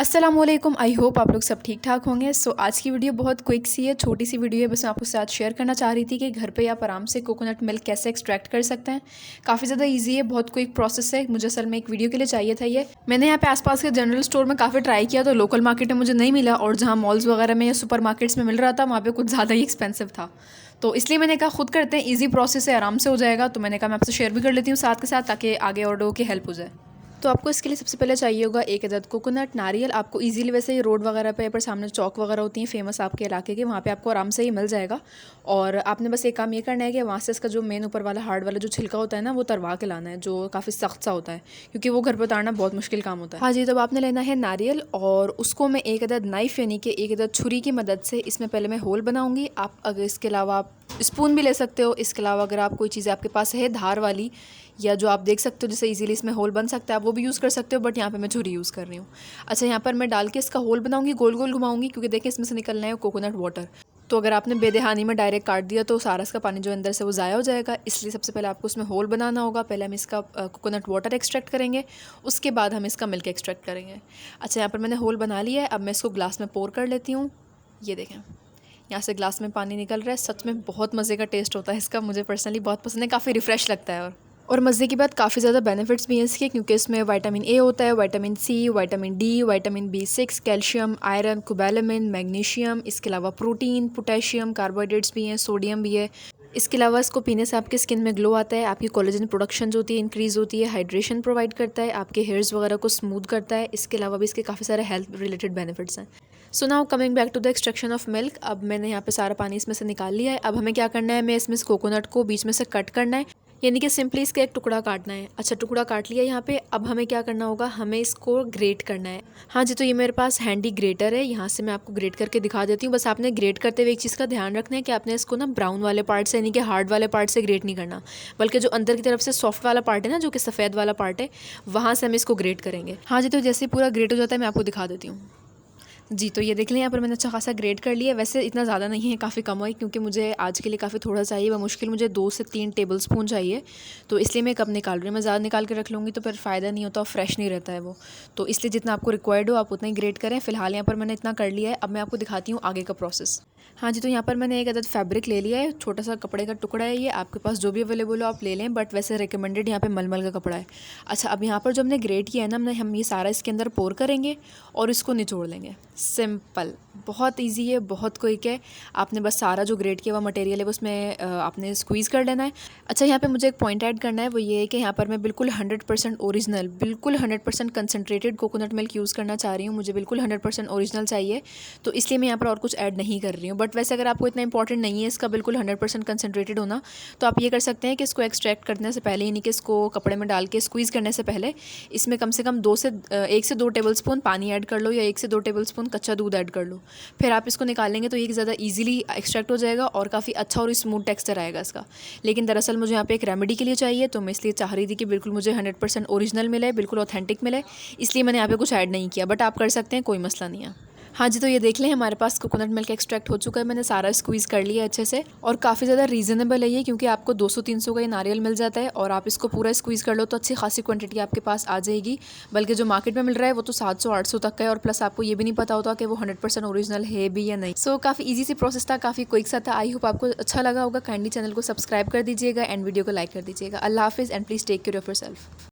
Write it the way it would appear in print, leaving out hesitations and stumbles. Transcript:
अस्सलामुअलैकुम। I hope आप लोग सब ठीक ठाक होंगे। आज की वीडियो बहुत क्विक सी है, छोटी सी वीडियो है, बस मैं आपके साथ शेयर करना चाह रही थी कि घर पे आप आराम से कोकोनट मिल्क कैसे एक्सट्रैक्ट कर सकते हैं। काफ़ी ज़्यादा इजी है, बहुत क्विक प्रोसेस है। मुझे असल में एक वीडियो के लिए चाहिए था ये। मैंने यहाँ पे आसपास के जनरल स्टोर में काफ़ी ट्राई किया तो लोकल मार्केट में मुझे नहीं मिला, और जहाँ मॉल्स वगैरह में या सुपर मार्केट्स में मिल रहा था वहाँ पर कुछ ज़्यादा ही एक्सपेंसिव था। तो इसलिए मैंने कहा खुद करते हैं, ईजी प्रोसेस है, आराम से हो जाएगा। तो मैंने कहा मैं आपसे शेयर भी कर लेती हूँ साथ के साथ, ताकि आगे और लोगों की हेल्प हो जाए। तो आपको इसके लिए सबसे पहले चाहिए होगा एक अदद कोकोनट। नारियल आपको इजीली, वैसे ये रोड वगैरह पे पर सामने चौक वगैरह होती हैं फेमस आपके इलाके के, वहाँ पे आपको आराम से ही मिल जाएगा। और आपने बस एक काम ये करना है कि वहाँ से इसका जो मेन ऊपर वाला हार्ड वाला जो छिलका होता है ना, वो तरवा के लाना है, जो काफ़ी सख्त सा होता है, क्योंकि वो घर पर उतारना बहुत मुश्किल काम होता है। हाँ जी, तो आपने लेना है नारियल, और उसको मैं एक अदद नाइफ़ यानी कि एक अदद छुरी की मदद से इसमें पहले मैं होल बनाऊँगी। आप अगर इसके अलावा आप स्पून भी ले सकते हो। इसके अलावा अगर आप कोई चीज़ आपके पास है धार वाली, या जो आप देख सकते हो जिससे इजीली इसमें होल बन सकता है, आप वो भी यूज़ कर सकते हो, बट यहाँ पे मैं छुरी यूज़ कर रही हूँ। अच्छा, यहाँ पर मैं डाल के इसका होल बनाऊंगी, गोल गोल घुमाऊंगी, क्योंकि देखिए इसमें से निकलना है कोकोनट वाटर। तो अगर आपने बेदहानी में डायरेक्ट काट दिया तो सारा इसका पानी जो अंदर से वो ज़ाया हो जाएगा। इसलिए सबसे पहले आपको उसमें होल बनाना होगा। पहले हम इसका कोकोनट वाटर एक्सट्रैक्ट करेंगे, उसके बाद हम इसका मिल्क एक्सट्रैक्ट करेंगे। अच्छा, यहाँ पर मैंने होल बना लिया है। अब मैं इसको ग्लास में पोर कर लेती हूँ। ये देखें, यहाँ से ग्लास में पानी निकल रहा है। सच में बहुत मज़े का टेस्ट होता है इसका, मुझे पर्सनली बहुत पसंद है, काफ़ी रिफ़्रेश लगता है। और मज़े की बात, काफ़ी ज़्यादा बेनिफिट्स भी हैं इसके, क्योंकि इसमें विटामिन ए होता है, vitamin C, vitamin D, vitamin B6, calcium, iron, cobalamin, magnesium, इसके अलावा प्रोटीन, पोटेशियम, कार्बोहाइड्रेट्स भी हैं, सोडियम भी है। इसके अलावा इसको पीने से आपके स्किन में ग्लो आता है, आपकी कोलेजन प्रोडक्शन जो होती है इंक्रीज़ होती है, हाइड्रेशन प्रोवाइड करता है, आपके हेयर्स वगैरह को स्मूथ करता है। इसके अलावा भी इसके काफ़ी सारे हेल्थ रिलेटेड बेनिफिट्स हैं। So now coming back to the extraction of milk. अब मैंने यहाँ पे सारा पानी इसमें से निकाल लिया है। अब हमें क्या करना है, मैं इसमें इस कोकोनट को बीच में से कट करना है, यानी कि सिंपली इसका एक टुकड़ा काटना है। अच्छा, टुकड़ा काट लिया यहाँ पे। अब हमें क्या करना होगा, हमें इसको ग्रेट करना है। हाँ जी, तो ये मेरे पास हैंडी ग्रेटर है, यहाँ से मैं आपको ग्रेट करके दिखा देती हूँ। बस आपने ग्रेट करते हुए एक चीज़ का ध्यान रखना है कि आपने इसको ना ब्राउन वाले पार्ट से, यानी कि हार्ड वाले पार्ट से ग्रेट नहीं करना, बल्कि जो अंदर की तरफ से सॉफ्ट वाला पार्ट है ना, जो कि सफ़ेद वाला पार्ट है, वहाँ से हम इसको ग्रेट करेंगे। हाँ जी, तो जैसे पूरा ग्रेट हो जाता है मैं आपको दिखा देती हूँ। जी, तो ये देख लें, यहाँ पर मैंने अच्छा खासा ग्रेट कर लिया है। वैसे इतना ज़्यादा नहीं है, काफ़ी कम है, क्योंकि मुझे आज के लिए काफ़ी थोड़ा चाहिए। मुश्किल मुझे 2 से 3 टेबल स्पून चाहिए, तो इसलिए मैं कब निकाल रही हूँ। मैं ज़्यादा निकाल के रख लूँगी तो फिर फ़ायदा नहीं होता और फ्रेश नहीं रहता है वो। तो इसलिए जितना आपको रिक्वायर्ड हो आप उतना ही ग्रेट करें। फ़िलहाल यहाँ पर मैंने इतना कर लिया है। अब मैं आपको दिखाती हूँ आगे का प्रोसेस। हाँ जी, तो यहाँ पर मैंने एक अदद फैब्रिक ले लिया है, छोटा सा कपड़े का टुकड़ा है ये, आपके पास जो भी अवेलेबल हो आप ले लें, बट वैसे रिकमेंडेड यहाँ पे मलमल का कपड़ा है। अच्छा, अब यहाँ पर जो हमने ग्रेट किया है ना, हम ये सारा इसके अंदर पोर करेंगे और इसको निचोड़ लेंगे। सिंपल, बहुत इजी है, बहुत क्विक है। आपने बस सारा जो ग्रेट किया हुआ मटेरियल है उसमें आपने स्क्वीज़ कर लेना है। अच्छा, यहाँ पे मुझे एक पॉइंट ऐड करना है, वो ये है कि यहाँ पर मैं बिल्कुल 100% ओरिजिनल, बिल्कुल 100% कंसनट्रेटेड कोकोनट मिल्क यूज़ करना चाह रही हूँ। मुझे बिल्कुल 100% ओरिजिनल चाहिए, तो इसलिए मैं यहाँ पर और कुछ ऐड नहीं कर रही हूँ। बट वैसे अगर आपको इतना इंपॉर्टेंट नहीं है इसका बिल्कुल 100% कंसनट्रेटेड होना, तो आप ये कर सकते हैं कि इसको एक्सट्रैक्ट करने से पहले, यानी कि इसको कपड़े में डाल के स्क्वीज़ करने से पहले, इसमें कम से कम 1 से 2 टेबल स्पून पानी ऐड कर लो, या 1 से 2 टेबल स्पून कच्चा दूध ऐड कर लो। फिर आप इसको निकालेंगे तो ये ज़्यादा ईजिली एक्सट्रैक्ट हो जाएगा और काफ़ी अच्छा और स्मूथ टेक्सचर आएगा इसका। लेकिन दरअसल मुझे यहाँ पे एक रेमेडी के लिए चाहिए, तो मैं इसलिए चाह रही थी कि बिल्कुल मुझे 100% ओरिजिनल मिले, बिल्कुल ऑथेंटिक मिले, इसलिए मैंने यहाँ पे कुछ ऐड नहीं किया। बट आप कर सकते हैं, कोई मसला नहीं है। हाँ जी, तो ये देख लें, हमारे पास कोकोनट मिल्क एक्सट्रैक्ट हो चुका है। मैंने सारा स्क्वीज़ कर लिया अच्छे से, और काफ़ी ज़्यादा रीज़नेबल है ये, क्योंकि आपको 200-300 का ये नारियल मिल जाता है, और आप इसको पूरा स्क्वीज़ कर लो तो अच्छी खासी क्वांटिटी आपके पास आ जाएगी। बल्कि जो मार्केट में मिल रहा है वो तो 700-800 तक का है, और प्लस आपको ये भी नहीं पता होता कि वो 100% ओरिजिनल है भी या नहीं। सो काफ़ी ईजी सी प्रोसेस था, काफ़ी क्विक सा था। आई होप आपको अच्छा लगा होगा। काइंडली चैनल को सब्सक्राइब कर दीजिएगा एंड वीडियो को लाइक कर दीजिएगा। अल्लाह हाफिज़ and please take care of yourself.